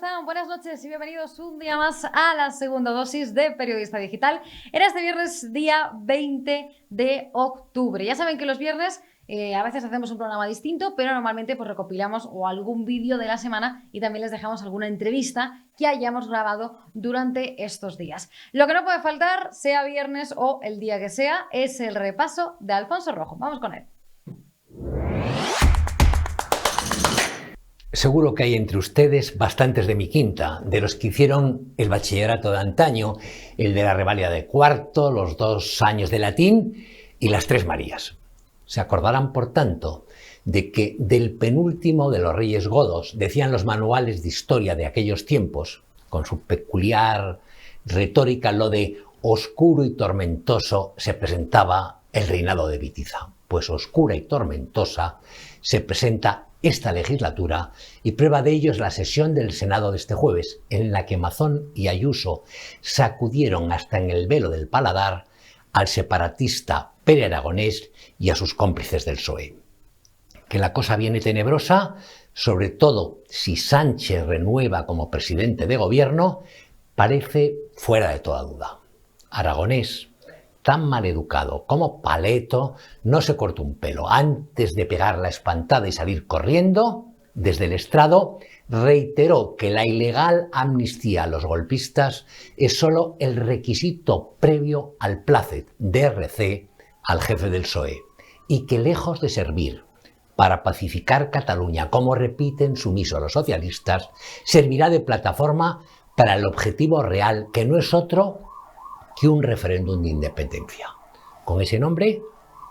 están? Buenas noches y bienvenidos un día más a la segunda dosis de Periodista Digital. Era este viernes, día 20 de octubre. Ya saben que los viernes a veces hacemos un programa distinto, pero normalmente pues recopilamos o algún vídeo de la semana y también les dejamos alguna entrevista que hayamos grabado durante estos días. Lo que no puede faltar, sea viernes o el día que sea, es el repaso de Alfonso Rojo. Vamos con él. Seguro que hay entre ustedes bastantes de mi quinta, de los que hicieron el bachillerato de antaño, el de la reválida de cuarto, los 2 años de latín y las 3 Marías. Se acordarán, por tanto, de que del penúltimo de los Reyes Godos decían los manuales de historia de aquellos tiempos, con su peculiar retórica, lo de oscuro y tormentoso se presentaba el reinado de Witiza. Pues oscura y tormentosa se presenta esta legislatura y prueba de ello es la sesión del Senado de este jueves, en la que Mazón y Ayuso sacudieron hasta en el velo del paladar al separatista Pere Aragonés y a sus cómplices del PSOE. Que la cosa viene tenebrosa, sobre todo si Sánchez renueva como presidente de gobierno, parece fuera de toda duda. Aragonés, tan maleducado como Paleto, no se cortó un pelo. Antes de pegar la espantada y salir corriendo, desde el estrado, reiteró que la ilegal amnistía a los golpistas es solo el requisito previo al plácet DRC al jefe del PSOE y que lejos de servir para pacificar Cataluña, como repiten sumiso los socialistas, servirá de plataforma para el objetivo real, que no es otro que un referéndum de independencia, con ese nombre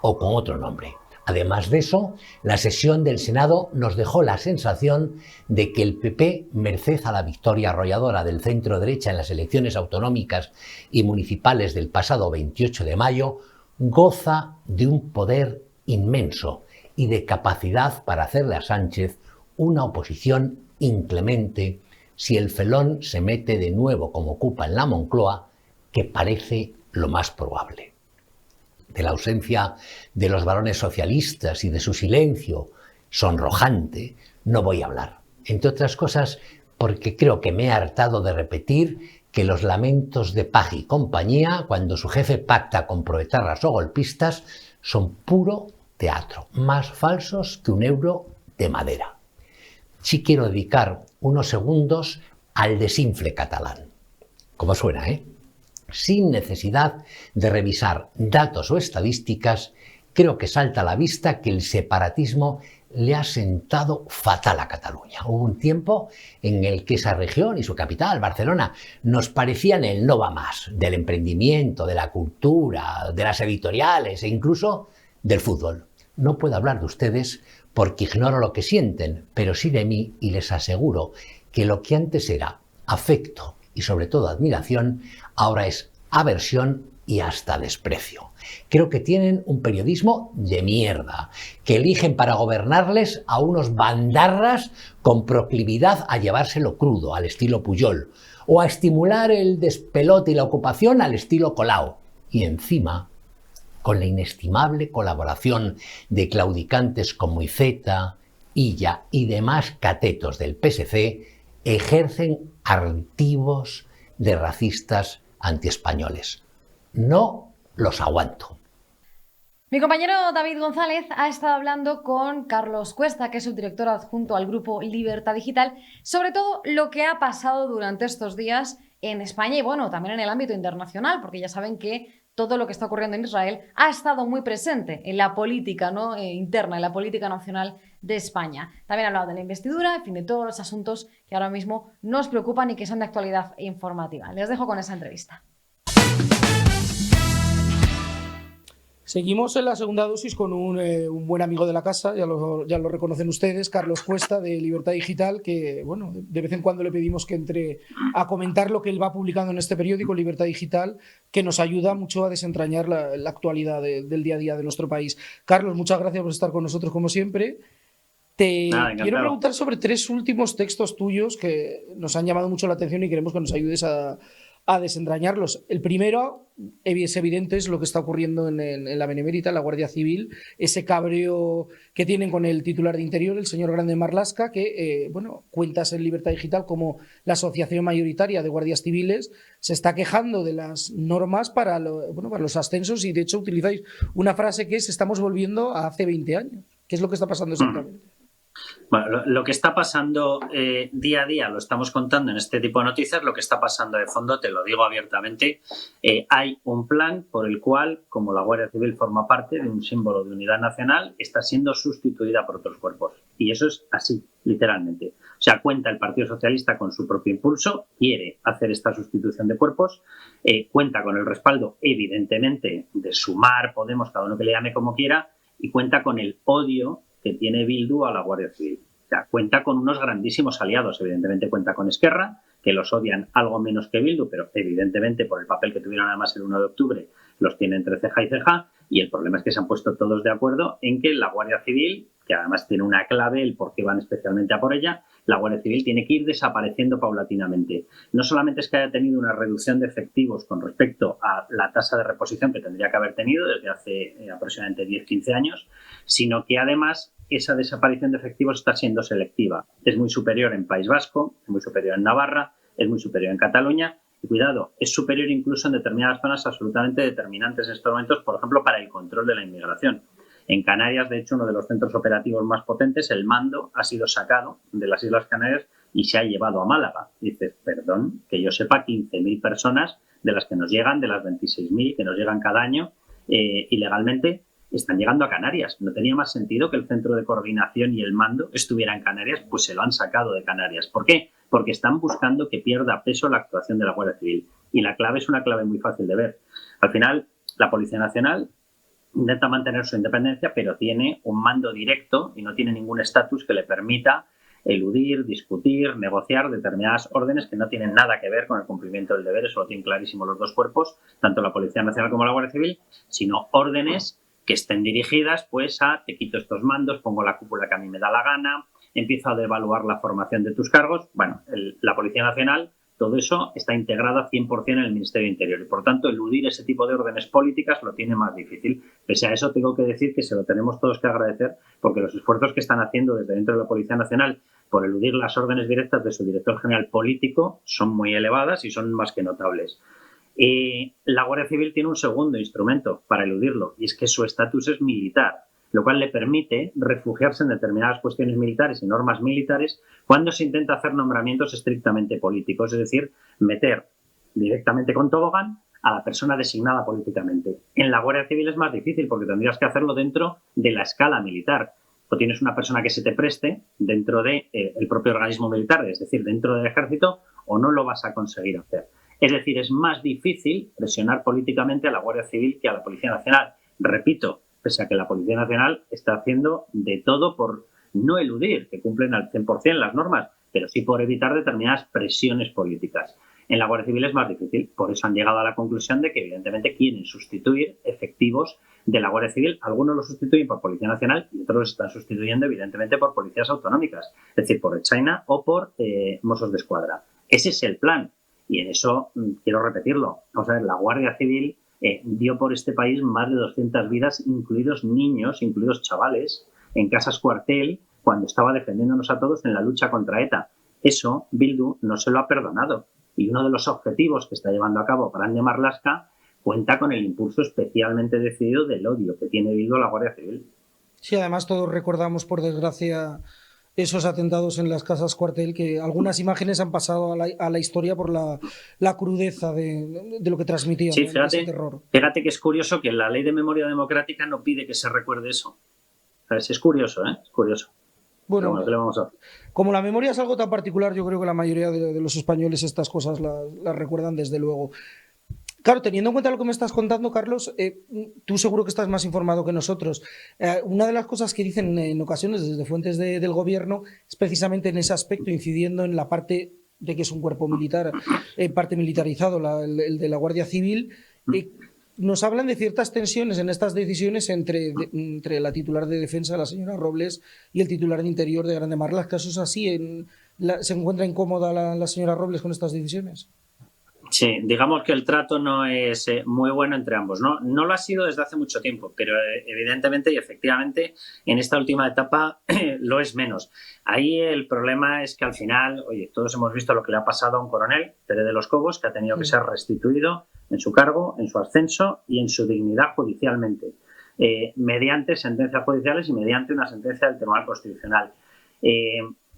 o con otro nombre. Además de eso, la sesión del Senado nos dejó la sensación de que el PP, merced a la victoria arrolladora del centro-derecha en las elecciones autonómicas y municipales del pasado 28 de mayo, goza de un poder inmenso y de capacidad para hacerle a Sánchez una oposición inclemente si el felón se mete de nuevo como ocupa en la Moncloa, que parece lo más probable. De la ausencia de los varones socialistas y de su silencio sonrojante no voy a hablar. Entre otras cosas porque creo que me he hartado de repetir que los lamentos de Pag y compañía, cuando su jefe pacta con proetarras o golpistas, son puro teatro, más falsos que un euro de madera. Sí quiero dedicar unos segundos al desinfle catalán. Como suena, ¿eh? Sin necesidad de revisar datos o estadísticas, creo que salta a la vista que el separatismo le ha sentado fatal a Cataluña. Hubo un tiempo en el que esa región y su capital, Barcelona, nos parecían el no va más del emprendimiento, de la cultura, de las editoriales e incluso del fútbol. No puedo hablar de ustedes porque ignoro lo que sienten, pero sí de mí, y les aseguro que lo que antes era afecto y sobre todo admiración, ahora es aversión y hasta desprecio. Creo que tienen un periodismo de mierda, que eligen para gobernarles a unos bandarras con proclividad a llevárselo crudo, al estilo Pujol, o a estimular el despelote y la ocupación al estilo Colau. Y encima, con la inestimable colaboración de claudicantes como Iceta, Illa y demás catetos del PSC, ejercen artivos de racistas antiespañoles. No los aguanto. Mi compañero David González ha estado hablando con Carlos Cuesta, que es subdirector adjunto al grupo Libertad Digital, sobre todo lo que ha pasado durante estos días en España y bueno, también en el ámbito internacional, porque ya saben que todo lo que está ocurriendo en Israel ha estado muy presente en la política, ¿no? Interna, en la política nacional de España. También ha hablado de la investidura, en fin, de todos los asuntos que ahora mismo nos preocupan y que son de actualidad informativa. Les dejo con esa entrevista. Seguimos en la segunda dosis con un buen amigo de la casa, ya lo reconocen ustedes, Carlos Cuesta, de Libertad Digital, que bueno, de vez en cuando le pedimos que entre a comentar lo que él va publicando en este periódico, Libertad Digital, que nos ayuda mucho a desentrañar la actualidad del día a día de nuestro país. Carlos, muchas gracias por estar con nosotros como siempre. Quiero preguntar sobre 3 últimos textos tuyos que nos han llamado mucho la atención y queremos que nos ayudes a a desentrañarlos. El primero, es evidente, es lo que está ocurriendo en la Benemérita, en la Guardia Civil, ese cabreo que tienen con el titular de Interior, el señor Grande Marlaska, que, cuentas en Libertad Digital como la asociación mayoritaria de guardias civiles se está quejando de las normas para los ascensos, y de hecho utilizáis una frase que es: estamos volviendo a hace 20 años. ¿Qué es lo que está pasando exactamente? Bueno, lo que está pasando día a día, lo estamos contando en este tipo de noticias. Lo que está pasando de fondo, te lo digo abiertamente, hay un plan por el cual, como la Guardia Civil forma parte de un símbolo de unidad nacional, está siendo sustituida por otros cuerpos. Y eso es así, literalmente. O sea, cuenta el Partido Socialista con su propio impulso, quiere hacer esta sustitución de cuerpos, cuenta con el respaldo, evidentemente, de Sumar, Podemos, cada uno que le llame como quiera, y cuenta con el odio que tiene Bildu a la Guardia Civil. O sea, cuenta con unos grandísimos aliados. Evidentemente cuenta con Esquerra, que los odian algo menos que Bildu, pero evidentemente por el papel que tuvieron además el 1 de octubre los tiene entre ceja y ceja, y el problema es que se han puesto todos de acuerdo en que la Guardia Civil, que además tiene una clave, el por qué van especialmente a por ella, la Guardia Civil tiene que ir desapareciendo paulatinamente. No solamente es que haya tenido una reducción de efectivos con respecto a la tasa de reposición que tendría que haber tenido desde hace aproximadamente 10-15 años, sino que además esa desaparición de efectivos está siendo selectiva. Es muy superior en País Vasco, es muy superior en Navarra, es muy superior en Cataluña, y cuidado, es superior incluso en determinadas zonas absolutamente determinantes en estos momentos, por ejemplo, para el control de la inmigración. En Canarias, de hecho, uno de los centros operativos más potentes, el mando, ha sido sacado de las Islas Canarias y se ha llevado a Málaga. Dices, perdón, que yo sepa, 15.000 personas de las que nos llegan, de las 26.000 que nos llegan cada año ilegalmente, están llegando a Canarias. ¿No tenía más sentido que el centro de coordinación y el mando estuviera en Canarias? Pues se lo han sacado de Canarias. ¿Por qué? Porque están buscando que pierda peso la actuación de la Guardia Civil. Y la clave es una clave muy fácil de ver. Al final, la Policía Nacional intenta mantener su independencia, pero tiene un mando directo y no tiene ningún estatus que le permita eludir, discutir, negociar determinadas órdenes que no tienen nada que ver con el cumplimiento del deber. Eso lo tienen clarísimo los dos cuerpos, tanto la Policía Nacional como la Guardia Civil, sino órdenes que estén dirigidas pues a: te quito estos mandos, pongo la cúpula que a mí me da la gana, empiezo a devaluar la formación de tus cargos. Bueno, la Policía Nacional, todo eso está integrado 100% en el Ministerio de Interior, y por tanto eludir ese tipo de órdenes políticas lo tiene más difícil. Pese a eso, tengo que decir que se lo tenemos todos que agradecer, porque los esfuerzos que están haciendo desde dentro de la Policía Nacional por eludir las órdenes directas de su director general político son muy elevadas y son más que notables. La Guardia Civil tiene un segundo instrumento para eludirlo, y es que su estatus es militar, lo cual le permite refugiarse en determinadas cuestiones militares y normas militares cuando se intenta hacer nombramientos estrictamente políticos, es decir, meter directamente con tobogán a la persona designada políticamente. En la Guardia Civil es más difícil, porque tendrías que hacerlo dentro de la escala militar. O tienes una persona que se te preste dentro del propio organismo militar, es decir, dentro del ejército, o no lo vas a conseguir hacer. Es decir, es más difícil presionar políticamente a la Guardia Civil que a la Policía Nacional. Repito, pese a que la Policía Nacional está haciendo de todo por no eludir, que cumplen al 100% las normas, pero sí por evitar determinadas presiones políticas. En la Guardia Civil es más difícil, por eso han llegado a la conclusión de que evidentemente quieren sustituir efectivos de la Guardia Civil. Algunos los sustituyen por Policía Nacional y otros los están sustituyendo evidentemente por policías autonómicas, es decir, por Ertzaina o por Mossos de Escuadra. Ese es el plan, y en eso quiero repetirlo. Vamos a ver, la Guardia Civil dio por este país más de 200 vidas, incluidos niños, incluidos chavales, en casas cuartel, cuando estaba defendiéndonos a todos en la lucha contra ETA. Eso Bildu no se lo ha perdonado. Y uno de los objetivos que está llevando a cabo Grande Marlaska cuenta con el impulso especialmente decidido del odio que tiene Bildu a la Guardia Civil. Sí, además todos recordamos, por desgracia, esos atentados en las casas cuartel, que algunas imágenes han pasado a la historia por la crudeza de lo que transmitían. Sí, ¿no? Ese terror. Fíjate que es curioso que la Ley de Memoria Democrática no pide que se recuerde eso. ¿Sabes? Es curioso, ¿eh? Es curioso. Bueno, ¿qué le vamos a hacer? Como la memoria es algo tan particular, yo creo que la mayoría de los españoles estas cosas las recuerdan desde luego. Claro, teniendo en cuenta lo que me estás contando, Carlos, tú seguro que estás más informado que nosotros. Una de las cosas que dicen en ocasiones desde fuentes del gobierno es precisamente en ese aspecto, incidiendo en la parte de que es un cuerpo militar, parte militarizado, el de la Guardia Civil. Nos hablan de ciertas tensiones en estas decisiones entre la titular de Defensa, la señora Robles, y el titular de Interior de Grande Marlaska. ¿Eso es así? ¿Se encuentra incómoda la señora Robles con estas decisiones? Sí, digamos que el trato no es muy bueno entre ambos, ¿no? No lo ha sido desde hace mucho tiempo, pero evidentemente y efectivamente en esta última etapa lo es menos. Ahí el problema es que al final, oye, todos hemos visto lo que le ha pasado a un coronel, Pérez de los Cobos, que ha tenido que ser restituido en su cargo, en su ascenso y en su dignidad judicialmente, mediante sentencias judiciales y mediante una sentencia del Tribunal Constitucional.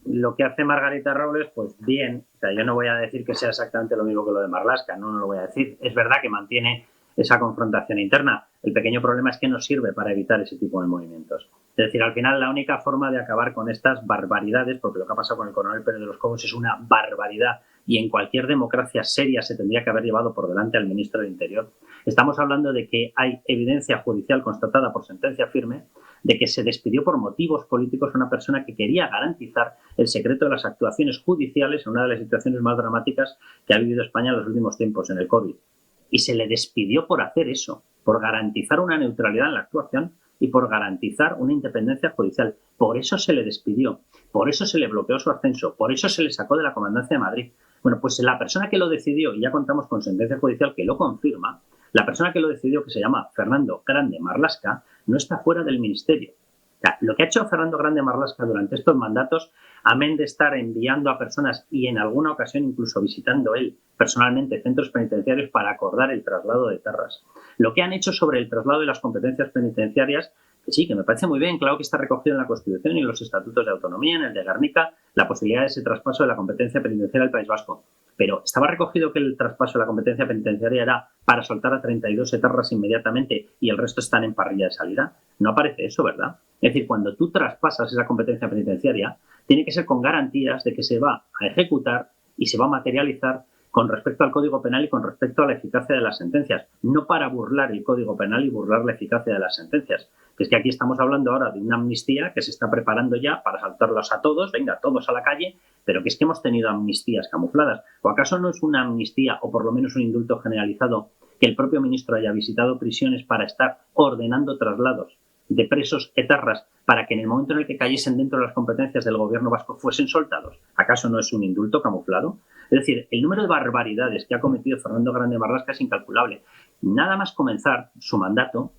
Lo que hace Margarita Robles, pues bien, o sea, yo no voy a decir que sea exactamente lo mismo que lo de Marlaska, no lo voy a decir. Es verdad que mantiene esa confrontación interna. El pequeño problema es que no sirve para evitar ese tipo de movimientos. Es decir, al final la única forma de acabar con estas barbaridades, porque lo que ha pasado con el coronel Pérez de los Cobos es una barbaridad y en cualquier democracia seria se tendría que haber llevado por delante al ministro del Interior. Estamos hablando de que hay evidencia judicial constatada por sentencia firme de que se despidió por motivos políticos a una persona que quería garantizar el secreto de las actuaciones judiciales en una de las situaciones más dramáticas que ha vivido España en los últimos tiempos, en el COVID. Y se le despidió por hacer eso, por garantizar una neutralidad en la actuación y por garantizar una independencia judicial. Por eso se le despidió, por eso se le bloqueó su ascenso, por eso se le sacó de la Comandancia de Madrid. Bueno, pues la persona que lo decidió, y ya contamos con sentencia judicial que lo confirma, la persona que lo decidió, que se llama Fernando Grande Marlaska, no está fuera del ministerio. O sea, lo que ha hecho Fernando Grande Marlaska durante estos mandatos, amén de estar enviando a personas y en alguna ocasión incluso visitando él personalmente centros penitenciarios para acordar el traslado de terras. Lo que han hecho sobre el traslado de las competencias penitenciarias, que sí, que me parece muy bien, claro que está recogido en la Constitución y en los estatutos de autonomía, en el de Guernica, la posibilidad de ese traspaso de la competencia penitenciaria al País Vasco. Pero estaba recogido que el traspaso de la competencia penitenciaria era para soltar a 32 etarras inmediatamente y el resto están en parrilla de salida. No aparece eso, ¿verdad? Es decir, cuando tú traspasas esa competencia penitenciaria, tiene que ser con garantías de que se va a ejecutar y se va a materializar con respecto al Código Penal y con respecto a la eficacia de las sentencias, no para burlar el Código Penal y burlar la eficacia de las sentencias. Que es que aquí estamos hablando ahora de una amnistía que se está preparando ya para saltarlos a todos, venga, todos a la calle, pero que es que hemos tenido amnistías camufladas. ¿O acaso no es una amnistía o por lo menos un indulto generalizado que el propio ministro haya visitado prisiones para estar ordenando traslados de presos etarras para que en el momento en el que cayesen dentro de las competencias del gobierno vasco fuesen soltados? ¿Acaso no es un indulto camuflado? Es decir, el número de barbaridades que ha cometido Fernando Grande Marlaska es incalculable. Nada más comenzar su mandato,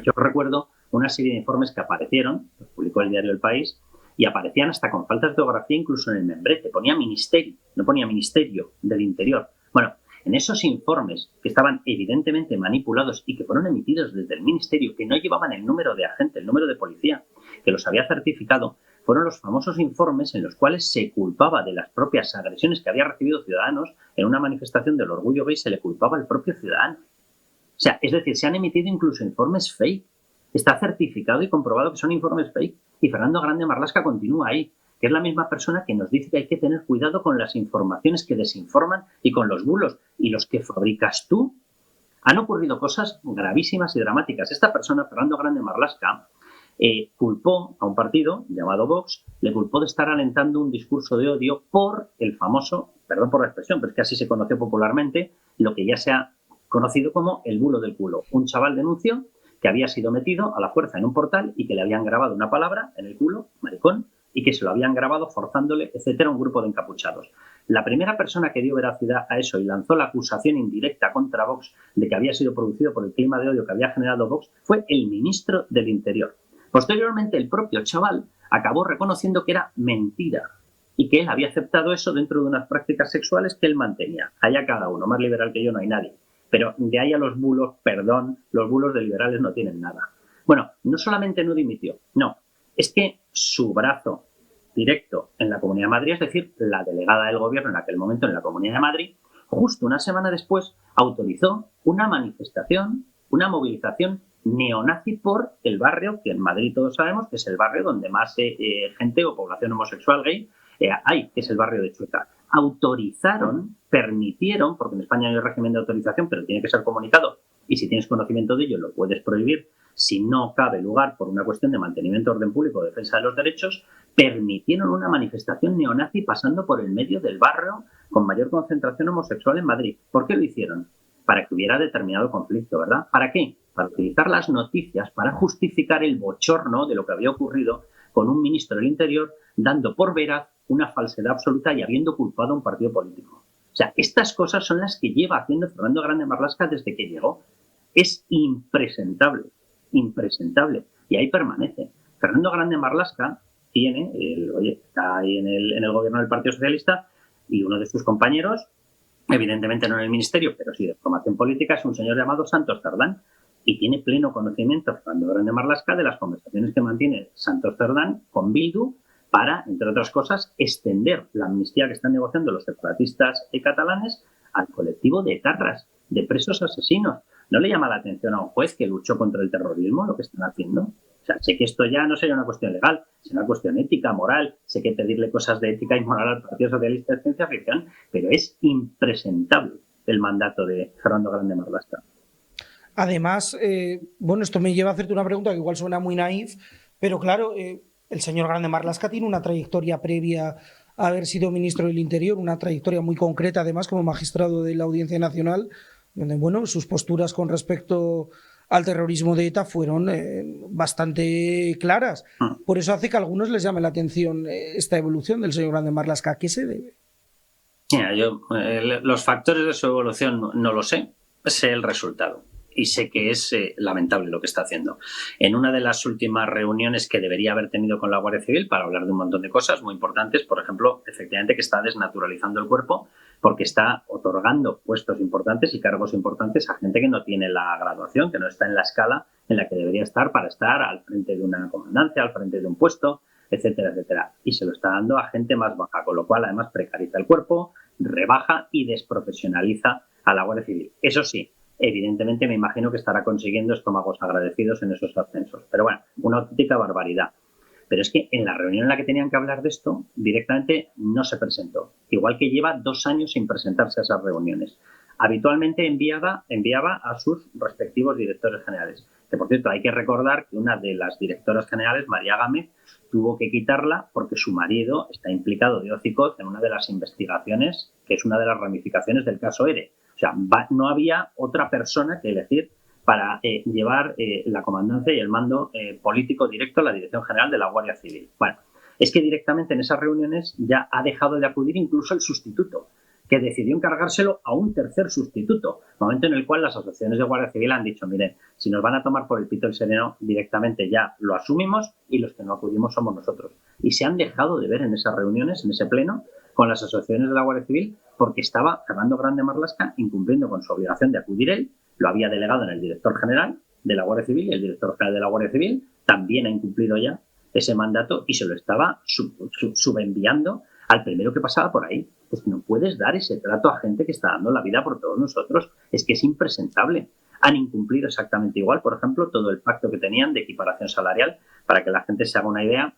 yo recuerdo una serie de informes que aparecieron, los publicó el diario El País, y aparecían hasta con faltas de ortografía incluso en el membrete. Ponía ministerio, no ponía Ministerio del Interior. Bueno, en esos informes que estaban evidentemente manipulados y que fueron emitidos desde el ministerio, que no llevaban el número de agente, el número de policía, que los había certificado, fueron los famosos informes en los cuales se culpaba de las propias agresiones que había recibido ciudadanos en una manifestación del orgullo gay, se le culpaba al propio ciudadano. O sea, es decir, se han emitido incluso informes fake. Está certificado y comprobado que son informes fake. Y Fernando Grande Marlaska continúa ahí, que es la misma persona que nos dice que hay que tener cuidado con las informaciones que desinforman y con los bulos. Y los que fabricas tú. Han ocurrido cosas gravísimas y dramáticas. Esta persona, Fernando Grande Marlaska, culpó a un partido llamado Vox, le culpó de estar alentando un discurso de odio por el famoso, perdón por la expresión, pero es que así se conoció popularmente, lo que ya se ha conocido como el bulo del culo. Un chaval denunció que había sido metido a la fuerza en un portal y que le habían grabado una palabra en el culo, maricón, y que se lo habían grabado forzándole, etcétera, un grupo de encapuchados. La primera persona que dio veracidad a eso y lanzó la acusación indirecta contra Vox de que había sido producido por el clima de odio que había generado Vox fue el ministro del Interior. Posteriormente, el propio chaval acabó reconociendo que era mentira y que él había aceptado eso dentro de unas prácticas sexuales que él mantenía. Allá cada uno, más liberal que yo no hay nadie. Pero de ahí a los bulos, perdón, los bulos de liberales no tienen nada. Bueno, no solamente no dimitió, no, es que su brazo directo en la Comunidad de Madrid, es decir, la delegada del gobierno en aquel momento en la Comunidad de Madrid, justo una semana después autorizó una manifestación, una movilización neonazi por el barrio, que en Madrid todos sabemos que es el barrio donde más gente o población homosexual gay hay, que es el barrio de Chueca. Autorizaron, permitieron, porque en España hay un régimen de autorización, pero tiene que ser comunicado, y si tienes conocimiento de ello lo puedes prohibir si no cabe lugar por una cuestión de mantenimiento de orden público o defensa de los derechos, permitieron una manifestación neonazi pasando por el medio del barrio con mayor concentración homosexual en Madrid. ¿Por qué lo hicieron? Para que hubiera determinado conflicto, ¿verdad? ¿Para qué? Para utilizar las noticias para justificar el bochorno de lo que había ocurrido con un ministro del Interior dando por veraz una falsedad absoluta y habiendo culpado a un partido político. O sea, estas cosas son las que lleva haciendo Fernando Grande Marlaska desde que llegó. Es impresentable, impresentable. Y ahí permanece. Fernando Grande Marlaska está ahí en el gobierno del Partido Socialista, y uno de sus compañeros, evidentemente no en el ministerio, pero sí de formación política, es un señor llamado Santos Cerdán, y tiene pleno conocimiento Fernando Grande Marlaska de las conversaciones que mantiene Santos Cerdán con Bildu para, entre otras cosas, extender la amnistía que están negociando los separatistas catalanes al colectivo de etarras, de presos asesinos. ¿No le llama la atención a un juez que luchó contra el terrorismo lo que están haciendo? O sea, sé que esto ya no sería una cuestión legal, será una cuestión ética, moral. Sé que pedirle cosas de ética y moral al Partido Socialista es ciencia ficción, pero es impresentable el mandato de Fernando Grande Marlaska. Además, bueno, esto me lleva a hacerte una pregunta que igual suena muy naif, pero claro, el señor Grande Marlaska tiene una trayectoria previa a haber sido ministro del Interior, una trayectoria muy concreta, además, como magistrado de la Audiencia Nacional, donde, bueno, sus posturas con respecto al terrorismo de ETA fueron bastante claras. Por eso hace que a algunos les llame la atención esta evolución del señor Grande Marlaska. ¿A qué se debe? Mira, yo los factores de su evolución no lo sé el resultado. Y sé que es lamentable lo que está haciendo. En una de las últimas reuniones que debería haber tenido con la Guardia Civil para hablar de un montón de cosas muy importantes, por ejemplo, efectivamente que está desnaturalizando el cuerpo porque está otorgando puestos importantes y cargos importantes a gente que no tiene la graduación, que no está en la escala en la que debería estar para estar al frente de una comandancia, al frente de un puesto, etcétera, etcétera. Y se lo está dando a gente más baja, con lo cual además precariza el cuerpo, rebaja y desprofesionaliza a la Guardia Civil. Eso sí, evidentemente me imagino que estará consiguiendo estómagos agradecidos en esos ascensos. Pero bueno, una auténtica barbaridad. Pero es que en la reunión en la que tenían que hablar de esto, directamente no se presentó. Igual que lleva 2 años sin presentarse a esas reuniones. Habitualmente enviaba a sus respectivos directores generales. Que, por cierto, hay que recordar que una de las directoras generales, María Gámez, tuvo que quitarla porque su marido está implicado de hocicoz en una de las investigaciones, que es una de las ramificaciones del caso ERE. O sea, no había otra persona que elegir para llevar la comandancia y el mando político directo a la Dirección General de la Guardia Civil. Bueno, es que directamente en esas reuniones ya ha dejado de acudir incluso el sustituto, que decidió encargárselo a un tercer sustituto, momento en el cual las asociaciones de Guardia Civil han dicho, miren, si nos van a tomar por el pito el sereno, directamente ya lo asumimos y los que no acudimos somos nosotros. Y se han dejado de ver en esas reuniones, en ese pleno, con las asociaciones de la Guardia Civil, porque estaba Fernando Grande Marlaska incumpliendo con su obligación de acudir él, lo había delegado en el director general de la Guardia Civil y el director general de la Guardia Civil también ha incumplido ya ese mandato y se lo estaba subenviando al primero que pasaba por ahí. Pues no puedes dar ese trato a gente que está dando la vida por todos nosotros. Es que es impresentable. Han incumplido exactamente igual, por ejemplo, todo el pacto que tenían de equiparación salarial. Para que la gente se haga una idea,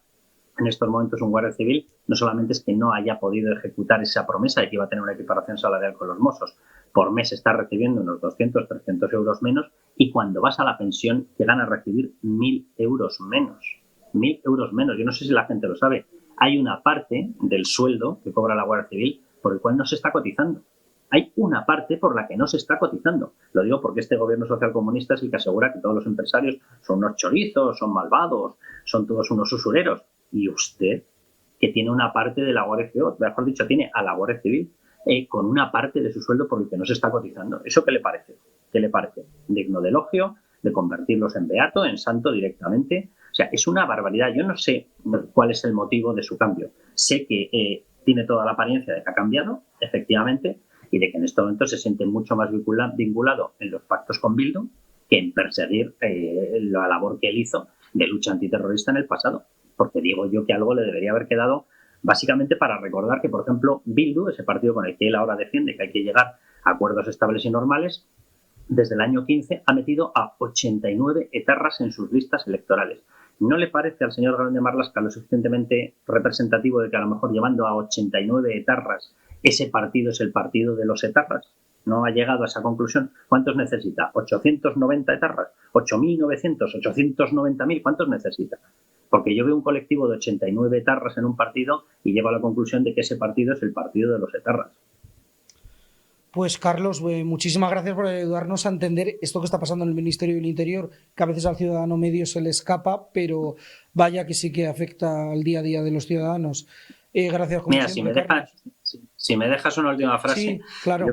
en estos momentos un guardia civil no solamente es que no haya podido ejecutar esa promesa de que iba a tener una equiparación salarial con los Mossos, por mes está recibiendo unos 200, 300 euros menos y cuando vas a la pensión llegan a recibir 1.000 euros menos. 1.000 euros menos. Yo no sé si la gente lo sabe. Hay una parte del sueldo que cobra la Guardia Civil por el cual no se está cotizando. Hay una parte por la que no se está cotizando. Lo digo porque este gobierno socialcomunista es el que asegura que todos los empresarios son unos chorizos, son malvados, son todos unos usureros. Y usted, que tiene una parte de la Guardia Civil, mejor dicho, tiene a la Guardia Civil con una parte de su sueldo por el que no se está cotizando. ¿Eso qué le parece? ¿Qué le parece? Digno de elogio, de convertirlos en beato, en santo directamente. O sea, es una barbaridad. Yo no sé cuál es el motivo de su cambio. Sé que tiene toda la apariencia de que ha cambiado, efectivamente, y de que en este momento se siente mucho más vinculado en los pactos con Bildu que en perseguir la labor que él hizo de lucha antiterrorista en el pasado. Porque digo yo que algo le debería haber quedado básicamente para recordar que, por ejemplo, Bildu, ese partido con el que él ahora defiende que hay que llegar a acuerdos estables y normales, desde el año 15 ha metido a 89 etarras en sus listas electorales. ¿No le parece al señor Grande Marlaska lo suficientemente representativo de que a lo mejor llevando a 89 etarras ese partido es el partido de los etarras? ¿No ha llegado a esa conclusión? ¿Cuántos necesita? ¿890 etarras? ¿8.900? ¿890.000? ¿Cuántos necesita? Porque yo veo un colectivo de 89 etarras en un partido y llego a la conclusión de que ese partido es el partido de los etarras. Pues Carlos, muchísimas gracias por ayudarnos a entender esto que está pasando en el Ministerio del Interior, que a veces al ciudadano medio se le escapa, pero vaya que sí que afecta al día a día de los ciudadanos. Gracias, como Mira, siempre, si me dejas una última frase. Sí, claro.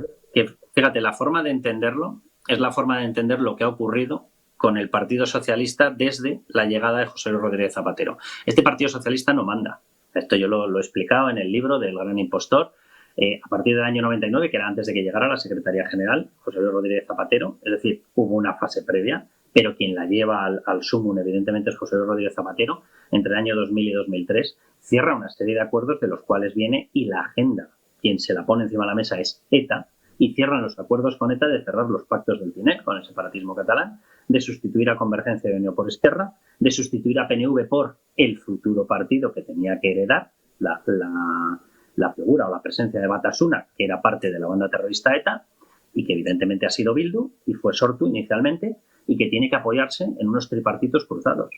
Fíjate, la forma de entenderlo es la forma de entender lo que ha ocurrido con el Partido Socialista desde la llegada de José Luis Rodríguez Zapatero. Este Partido Socialista no manda. Esto yo lo he explicado en el libro del Gran Impostor. A partir del año 99, que era antes de que llegara a la Secretaría General, José Luis Rodríguez Zapatero, es decir, hubo una fase previa, pero quien la lleva al sumum, evidentemente, es José Luis Rodríguez Zapatero. Entre el año 2000 y 2003 cierra una serie de acuerdos de los cuales viene, y la agenda, quien se la pone encima de la mesa es ETA, y cierran los acuerdos con ETA de cerrar los pactos del Tinec con el separatismo catalán, de sustituir a Convergencia y Unió por Esquerra, de sustituir a PNV por el futuro partido que tenía que heredar la figura o la presencia de Batasuna, que era parte de la banda terrorista ETA, y que evidentemente ha sido Bildu, y fue Sortu inicialmente, y que tiene que apoyarse en unos tripartitos cruzados.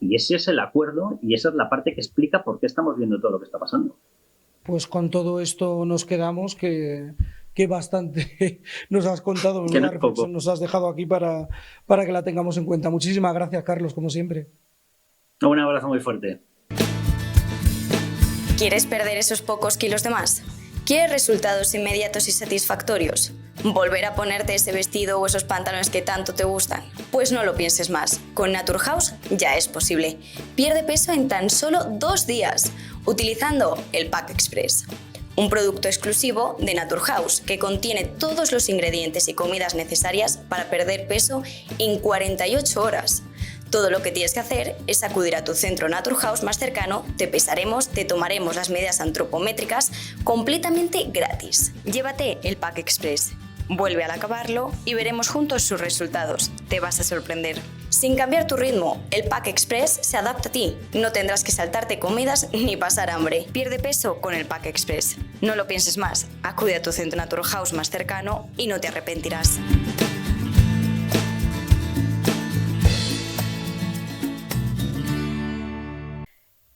Y ese es el acuerdo, y esa es la parte que explica por qué estamos viendo todo lo que está pasando. Pues con todo esto nos quedamos, que bastante nos has contado, una reflexión nos has dejado aquí para que la tengamos en cuenta. Muchísimas gracias, Carlos, como siempre. Un abrazo muy fuerte. ¿Quieres perder esos pocos kilos de más? ¿Quieres resultados inmediatos y satisfactorios? ¿Volver a ponerte ese vestido o esos pantalones que tanto te gustan? Pues no lo pienses más. Con Naturhaus ya es posible. Pierde peso en tan solo 2 días, utilizando el Pack Express. Un producto exclusivo de Naturhaus que contiene todos los ingredientes y comidas necesarias para perder peso en 48 horas. Todo lo que tienes que hacer es acudir a tu centro Naturhaus más cercano, te pesaremos, te tomaremos las medidas antropométricas completamente gratis. Llévate el Pack Express. Vuelve al acabarlo y veremos juntos sus resultados. Te vas a sorprender. Sin cambiar tu ritmo, el Pack Express se adapta a ti. No tendrás que saltarte comidas ni pasar hambre. Pierde peso con el Pack Express. No lo pienses más. Acude a tu centro Naturhaus más cercano y no te arrepentirás.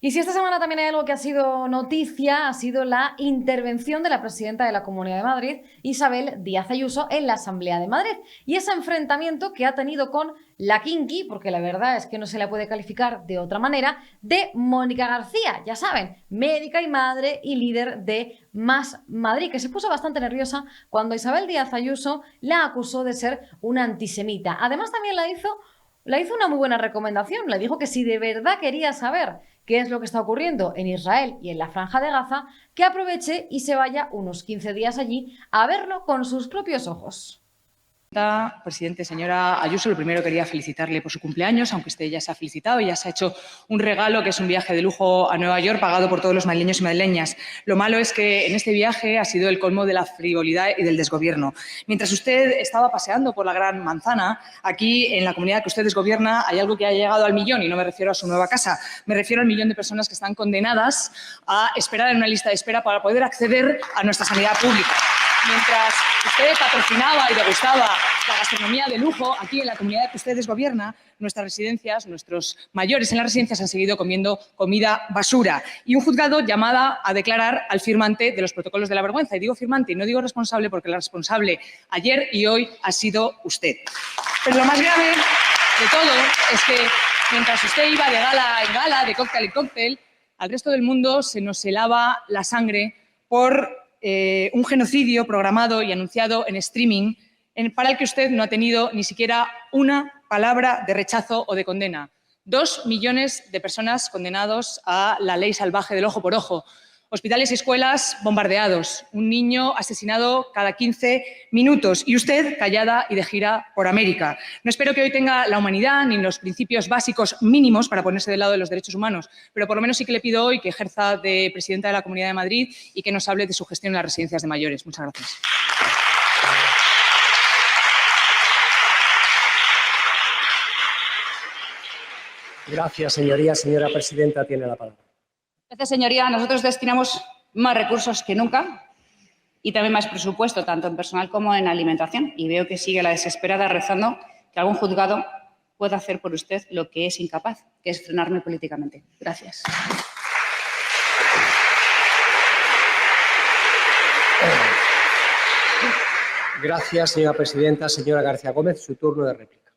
Y si esta semana también hay algo que ha sido noticia, ha sido la intervención de la presidenta de la Comunidad de Madrid, Isabel Díaz Ayuso, en la Asamblea de Madrid. Y ese enfrentamiento que ha tenido con la kinky, porque la verdad es que no se la puede calificar de otra manera, de Mónica García, ya saben, médica y madre y líder de Más Madrid, que se puso bastante nerviosa cuando Isabel Díaz Ayuso la acusó de ser una antisemita. Además también la hizo una muy buena recomendación, le dijo que si de verdad quería saber qué es lo que está ocurriendo en Israel y en la Franja de Gaza, que aproveche y se vaya unos 15 días allí a verlo con sus propios ojos. Presidente, señora Ayuso, lo primero quería felicitarle por su cumpleaños, aunque usted ya se ha felicitado y ya se ha hecho un regalo, que es un viaje de lujo a Nueva York pagado por todos los madrileños y madrileñas. Lo malo es que en este viaje ha sido el colmo de la frivolidad y del desgobierno. Mientras usted estaba paseando por la Gran Manzana, aquí en la comunidad que usted desgobierna hay algo que ha llegado al millón, y no me refiero a su nueva casa, me refiero al millón de personas que están condenadas a esperar en una lista de espera para poder acceder a nuestra sanidad pública. Mientras usted patrocinaba y degustaba la gastronomía de lujo, aquí en la comunidad que usted desgobierna, nuestras residencias, nuestros mayores en las residencias han seguido comiendo comida basura. Y un juzgado llamada a declarar al firmante de los protocolos de la vergüenza. Y digo firmante y no digo responsable, porque la responsable ayer y hoy ha sido usted. Pero lo más grave de todo es que mientras usted iba de gala en gala, de cóctel en cóctel, al resto del mundo se nos helaba la sangre por un genocidio programado y anunciado en streaming, para el que usted no ha tenido ni siquiera una palabra de rechazo o de condena. 2 millones de personas condenados a la ley salvaje del ojo por ojo. Hospitales y escuelas bombardeados. Un niño asesinado cada 15 minutos. Y usted callada y de gira por América. No espero que hoy tenga la humanidad ni los principios básicos mínimos para ponerse del lado de los derechos humanos, pero por lo menos sí que le pido hoy que ejerza de presidenta de la Comunidad de Madrid y que nos hable de su gestión en las residencias de mayores. Muchas gracias. Gracias, señoría. Señora presidenta, tiene la palabra. Gracias, señoría. Nosotros destinamos más recursos que nunca y también más presupuesto, tanto en personal como en alimentación. Y veo que sigue la desesperada rezando que algún juzgado pueda hacer por usted lo que es incapaz, que es frenarme políticamente. Gracias. Gracias, señora presidenta. Señora García Gómez, su turno de réplica.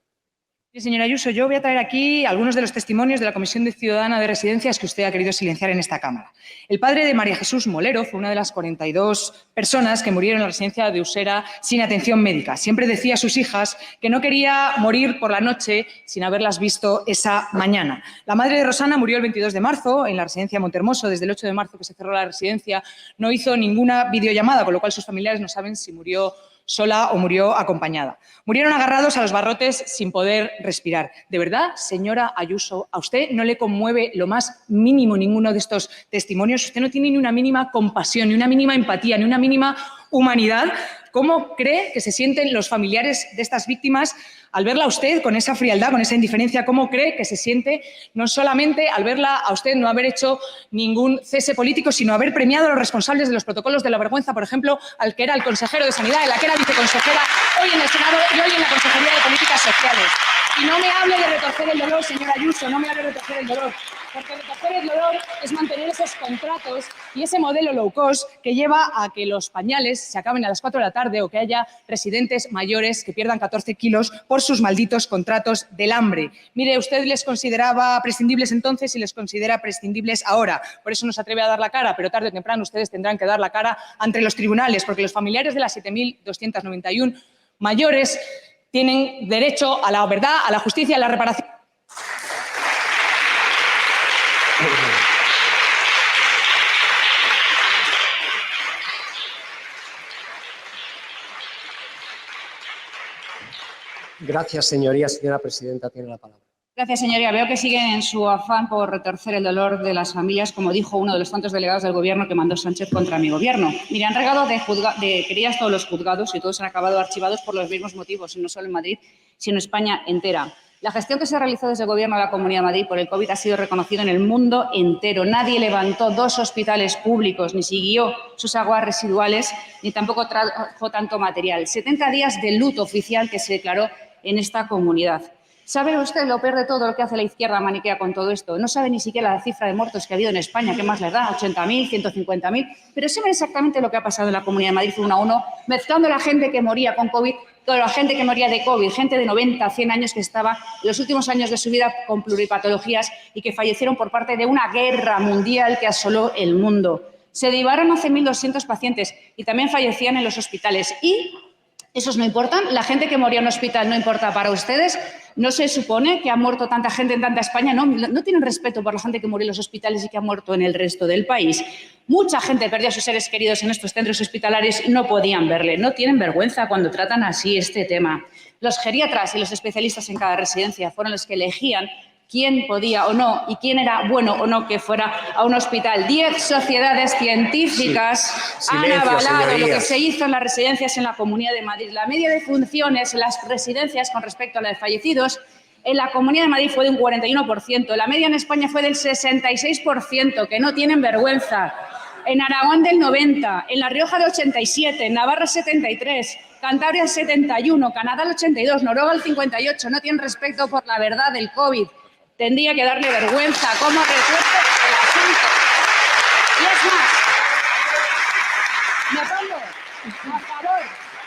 Señora Ayuso, yo voy a traer aquí algunos de los testimonios de la Comisión Ciudadana de Residencias que usted ha querido silenciar en esta Cámara. El padre de María Jesús Molero fue una de las 42 personas que murieron en la residencia de Usera sin atención médica. Siempre decía a sus hijas que no quería morir por la noche sin haberlas visto esa mañana. La madre de Rosana murió el 22 de marzo en la residencia Montehermoso. Desde el 8 de marzo que se cerró la residencia no hizo ninguna videollamada, con lo cual sus familiares no saben si murió sola o murió acompañada. Murieron agarrados a los barrotes sin poder respirar. ¿De verdad, señora Ayuso, a usted no le conmueve lo más mínimo ninguno de estos testimonios? ¿Usted no tiene ni una mínima compasión, ni una mínima empatía, ni una mínima humanidad? ¿Cómo cree que se sienten los familiares de estas víctimas al verla a usted con esa frialdad, con esa indiferencia? ¿Cómo cree que se siente no solamente al verla a usted no haber hecho ningún cese político, sino haber premiado a los responsables de los protocolos de la vergüenza, por ejemplo, al que era el consejero de Sanidad, a la que era viceconsejera hoy en el Senado y hoy en la Consejería de Políticas Sociales? Y no me hable de retorcer el dolor, señora Ayuso, no me hable de retorcer el dolor, porque retorcer el dolor es mantener esos contratos y ese modelo low cost que lleva a que los pañales se acaben a las 4 de la tarde o que haya residentes mayores que pierdan 14 kilos por sus malditos contratos del hambre. Mire, usted les consideraba prescindibles entonces y les considera prescindibles ahora. Por eso no se atreve a dar la cara, pero tarde o temprano ustedes tendrán que dar la cara ante los tribunales, porque los familiares de las 7.291 mayores tienen derecho a la verdad, a la justicia, a la reparación. Gracias, señoría. Señora presidenta, tiene la palabra. Gracias, señoría. Veo que siguen en su afán por retorcer el dolor de las familias, como dijo uno de los tantos delegados del Gobierno que mandó Sánchez contra mi Gobierno. Mire, han regado de querellas todos los juzgados y todos han acabado archivados por los mismos motivos, y no solo en Madrid, sino en España entera. La gestión que se realizó desde el Gobierno de la Comunidad de Madrid por el COVID ha sido reconocida en el mundo entero. Nadie levantó 2 hospitales públicos, ni siguió sus aguas residuales, ni tampoco trajo tanto material. 70 días de luto oficial que se declaró en esta comunidad. ¿Sabe usted lo peor de todo lo que hace la izquierda maniquea con todo esto? No sabe ni siquiera la cifra de muertos que ha habido en España. ¿Qué más les da? 80.000, 150.000. Pero saben exactamente lo que ha pasado en la Comunidad de Madrid uno a uno, mezclando la gente que moría con COVID, toda la gente que moría de COVID, gente de 90, 100 años que estaba en los últimos años de su vida con pluripatologías y que fallecieron por parte de una guerra mundial que asoló el mundo. Se derivaron 11.200 pacientes y también fallecían en los hospitales. ¿Y esos no importan? ¿La gente que moría en hospital no importa para ustedes? ¿No se supone que ha muerto tanta gente en tanta España? No tienen respeto por la gente que murió en los hospitales y que ha muerto en el resto del país. Mucha gente perdió a sus seres queridos en estos centros hospitalarios y no podían verle. No tienen vergüenza cuando tratan así este tema. Los geriatras y los especialistas en cada residencia fueron los que elegían quién podía o no y quién era bueno o no que fuera a un hospital. 10 sociedades científicas han avalado lo que se hizo en las residencias en la Comunidad de Madrid. La media de funciones en las residencias con respecto a la de fallecidos en la Comunidad de Madrid fue de un 41%. La media en España fue del 66%, que no tienen vergüenza. En Aragón del 90%, en La Rioja del 87%, en Navarra 73%, Cantabria el 71%, Canadá el 82%, Noruega el 58%. No tienen respeto por la verdad del COVID. Tendría que darle vergüenza cómo resuelve el asunto. Y es más, me pongo a favor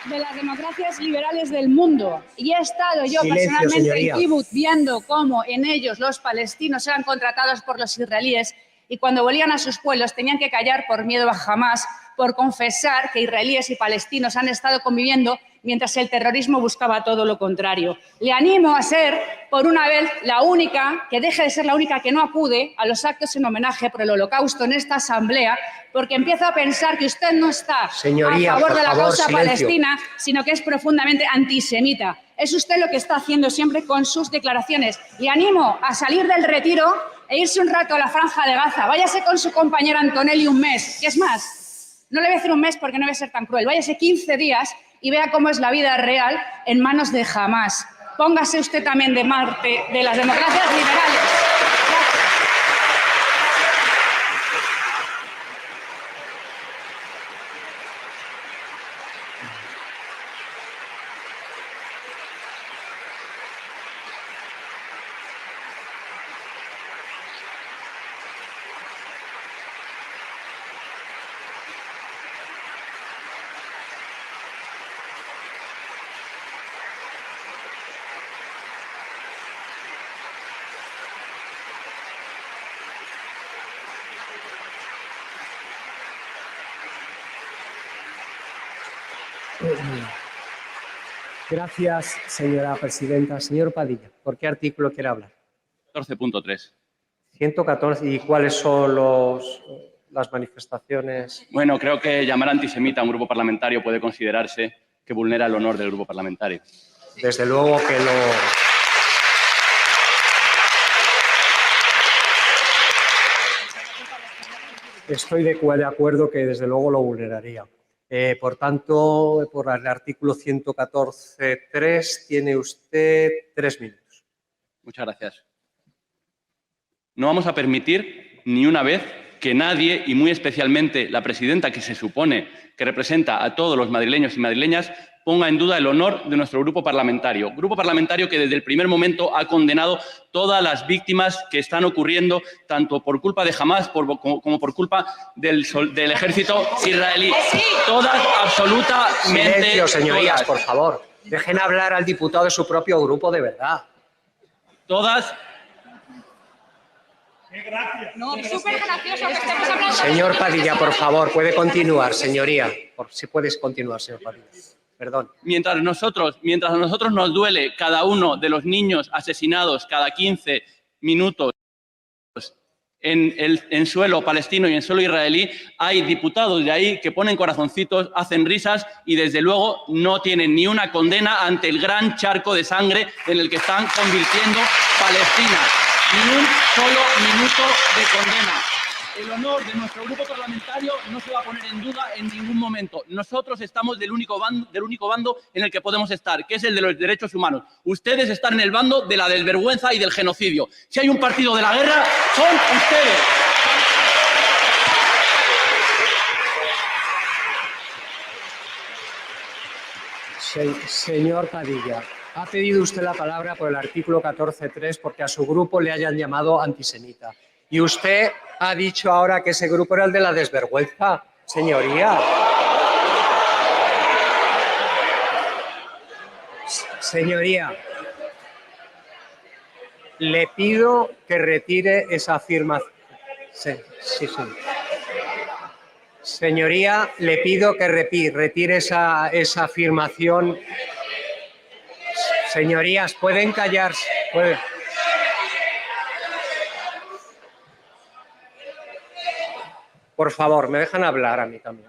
de las democracias liberales del mundo. Y he estado yo personalmente en Kibutz viendo cómo en ellos los palestinos eran contratados por los israelíes y cuando volvían a sus pueblos tenían que callar por miedo a Hamás, por confesar que israelíes y palestinos han estado conviviendo mientras el terrorismo buscaba todo lo contrario. Le animo a ser, por una vez, la única, que deje de ser la única que no acude a los actos en homenaje por el Holocausto en esta asamblea, porque empiezo a pensar que usted no está a favor de la causa palestina, sino que es profundamente antisemita. Es usted lo que está haciendo siempre con sus declaraciones. Le animo a salir del retiro e irse un rato a la Franja de Gaza. Váyase con su compañero Antonelli un mes. ¿Qué es más? No le voy a decir un mes porque no voy a ser tan cruel. Váyase 15 días y vea cómo es la vida real en manos de Hamás. Póngase usted también de parte de las democracias liberales. Gracias, señora presidenta. Señor Padilla, ¿por qué artículo quiere hablar? 14.3. 114. ¿Y cuáles son las manifestaciones? Bueno, creo que llamar antisemita a un grupo parlamentario puede considerarse que vulnera el honor del grupo parlamentario. Desde luego que lo... Estoy de acuerdo que desde luego lo vulneraría. Por tanto, por el artículo 114.3 tiene usted 3 minutos. Muchas gracias. No vamos a permitir ni una vez que nadie, y muy especialmente la presidenta, que se supone que representa a todos los madrileños y madrileñas, ponga en duda el honor de nuestro grupo parlamentario. Grupo parlamentario que desde el primer momento ha condenado todas las víctimas que están ocurriendo, tanto por culpa de Hamás como por culpa del ejército israelí. Todas, absolutamente. Silencio, señorías, todas. por favor. Dejen hablar al diputado de su propio grupo, de verdad. Todas. No, es súper gracioso que estemos hablando. Señor Padilla, por favor, puede continuar, señoría. Si puedes continuar, señor Padilla. Perdón. Mientras a nosotros nos duele cada uno de los niños asesinados cada 15 minutos en suelo palestino y en suelo israelí, hay diputados de ahí que ponen corazoncitos, hacen risas y desde luego no tienen ni una condena ante el gran charco de sangre en el que están convirtiendo Palestina. Ni un solo minuto de condena. El honor de nuestro grupo parlamentario no se va a poner en duda en ningún momento. Nosotros estamos del único bando en el que podemos estar, que es el de los derechos humanos. Ustedes están en el bando de la desvergüenza y del genocidio. Si hay un partido de la guerra, son ustedes. Señor Padilla, ha pedido usted la palabra por el artículo 14.3 porque a su grupo le hayan llamado antisemita. Y usted ha dicho ahora que ese grupo era el de la desvergüenza, señoría. Señoría, le pido que retire esa afirmación. Sí. Señoría, le pido que retire esa afirmación. Señorías, pueden callarse. Por favor, me dejan hablar a mí también.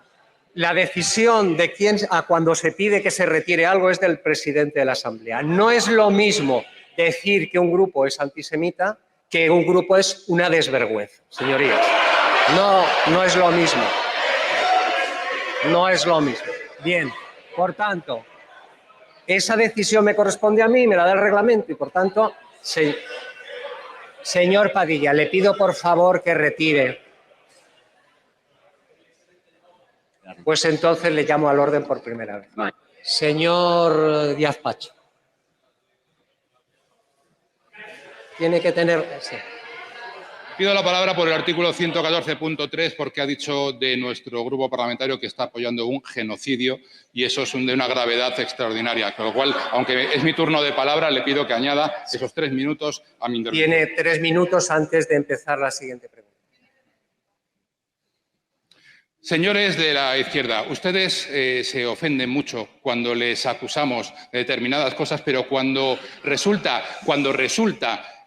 La decisión de quién, cuando se pide que se retire algo, es del presidente de la Asamblea. No es lo mismo decir que un grupo es antisemita que un grupo es una desvergüenza, señorías. No es lo mismo. No es lo mismo. Bien, por tanto, esa decisión me corresponde a mí, me la da el reglamento y, por tanto, señor Padilla, le pido por favor que retire. Pues entonces le llamo al orden por primera vez. Señor Díaz Pacho. Tiene que tener... Sí. Pido la palabra por el artículo 114.3 porque ha dicho de nuestro grupo parlamentario que está apoyando un genocidio y eso es de una gravedad extraordinaria. Con lo cual, aunque es mi turno de palabra, le pido que añada esos 3 minutos a mi intervención. Tiene 3 minutos antes de empezar la siguiente pregunta. Señores de la izquierda, ustedes se ofenden mucho cuando les acusamos de determinadas cosas, pero cuando resulta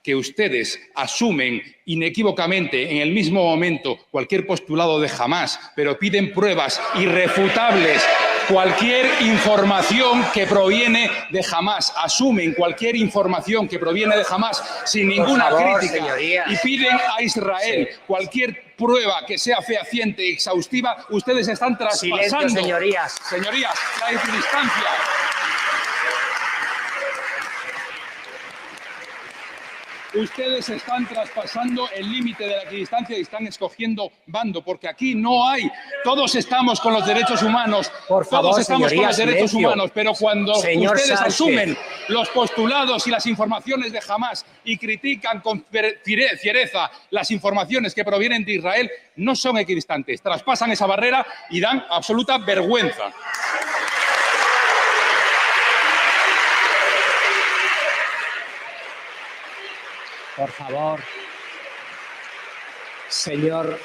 que ustedes asumen inequívocamente en el mismo momento cualquier postulado de Hamás, pero piden pruebas irrefutables, cualquier información que proviene de Hamás, asumen cualquier información que proviene de Hamás sin ninguna crítica, señorías, y piden a Israel cualquier prueba que sea fehaciente y exhaustiva, ustedes están traspasando, silencio, señorías, la equidistancia. Ustedes están traspasando el límite de la equidistancia y están escogiendo bando, porque aquí no hay. Todos estamos con los derechos humanos. Por favor, todos estamos señorías, con los derechos silencio. humanos, pero cuando Señor ustedes Sánchez asumen los postulados y las informaciones de Hamás y critican con fiereza las informaciones que provienen de Israel, no son equidistantes. Traspasan esa barrera y dan absoluta vergüenza. Por favor. Señor,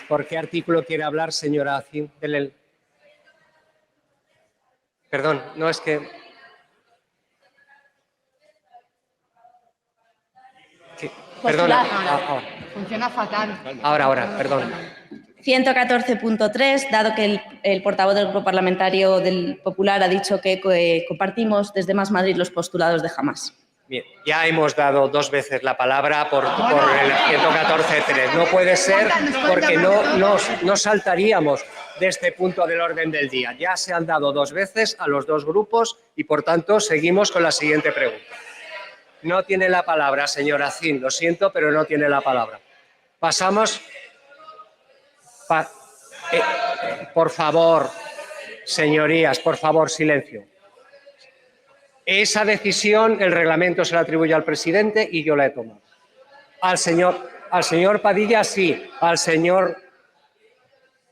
¿por qué artículo quiere hablar, señora Acin? Perdón, no es que... Perdona, ahora. Funciona fatal. Ahora, perdón. 114.3, dado que el portavoz del Grupo Parlamentario del Popular ha dicho que compartimos desde Más Madrid los postulados de Hamás. Bien, ya hemos dado 2 veces la palabra por el 114.3. No puede ser porque no saltaríamos de este punto del orden del día. Ya se han dado 2 veces a los 2 grupos y, por tanto, seguimos con la siguiente pregunta. No tiene la palabra, señora Zin, lo siento, pero no tiene la palabra. Pasamos... por favor, señorías, por favor, silencio. Esa decisión, el reglamento se la atribuye al presidente y yo la he tomado. Al señor Padilla sí, al señor...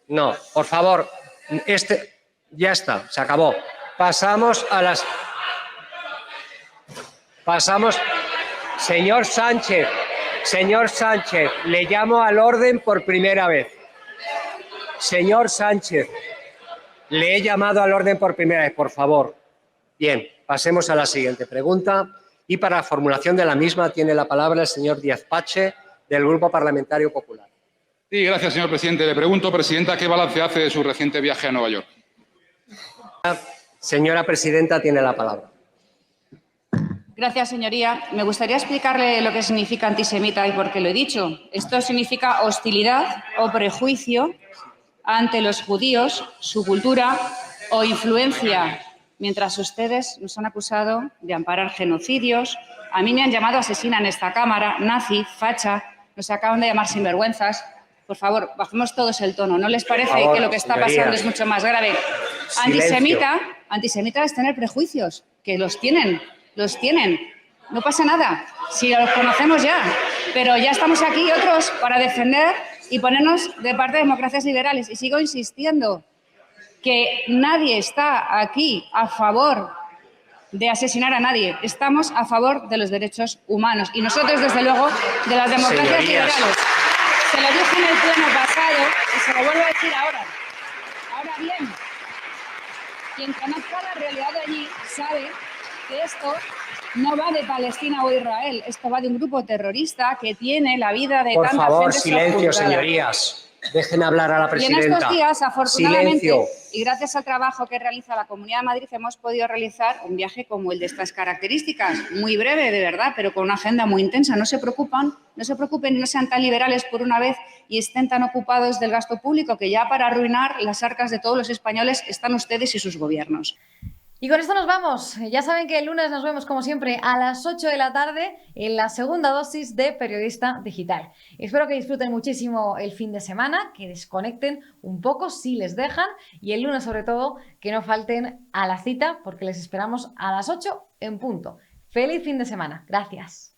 No, por favor, ya está, se acabó. Pasamos a las... Señor Sánchez, le llamo al orden por primera vez. Señor Sánchez, le he llamado al orden por primera vez, por favor. Bien, pasemos a la siguiente pregunta. Y para la formulación de la misma tiene la palabra el señor Díaz-Pache, del Grupo Parlamentario Popular. Sí, gracias, señor presidente. Le pregunto, presidenta, ¿qué balance hace de su reciente viaje a Nueva York? Señora presidenta, tiene la palabra. Gracias, señoría. Me gustaría explicarle lo que significa antisemita y por qué lo he dicho. Esto significa hostilidad o prejuicio ante los judíos, su cultura o influencia, mientras ustedes nos han acusado de amparar genocidios. A mí me han llamado asesina en esta Cámara, nazi, facha, nos acaban de llamar sinvergüenzas. Por favor, bajemos todos el tono. ¿No les parece que lo que está pasando es mucho más grave? Antisemita es tener prejuicios, que los tienen. No pasa nada, si los conocemos ya, pero ya estamos aquí otros para defender y ponernos de parte de democracias liberales. Y sigo insistiendo que nadie está aquí a favor de asesinar a nadie. Estamos a favor de los derechos humanos y nosotros, desde luego, de las democracias liberales. Se lo dije en el pleno pasado y se lo vuelvo a decir ahora. Ahora bien, quien conozca la realidad de allí sabe que esto no va de Palestina o Israel, esto va de un grupo terrorista que tiene la vida de tanta gente. Por favor, silencio, señorías. Dejen hablar a la presidenta. Y en estos días, afortunadamente, silencio. Y gracias al trabajo que realiza la Comunidad de Madrid, hemos podido realizar un viaje como el de estas características, muy breve, de verdad, pero con una agenda muy intensa. No se preocupen, no sean tan liberales por una vez y estén tan ocupados del gasto público, que ya para arruinar las arcas de todos los españoles están ustedes y sus gobiernos. Y con esto nos vamos. Ya saben que el lunes nos vemos, como siempre, a las 8 de la tarde en la segunda dosis de Periodista Digital. Espero que disfruten muchísimo el fin de semana, que desconecten un poco si les dejan, y el lunes, sobre todo, que no falten a la cita, porque les esperamos a las 8 en punto. ¡Feliz fin de semana! Gracias.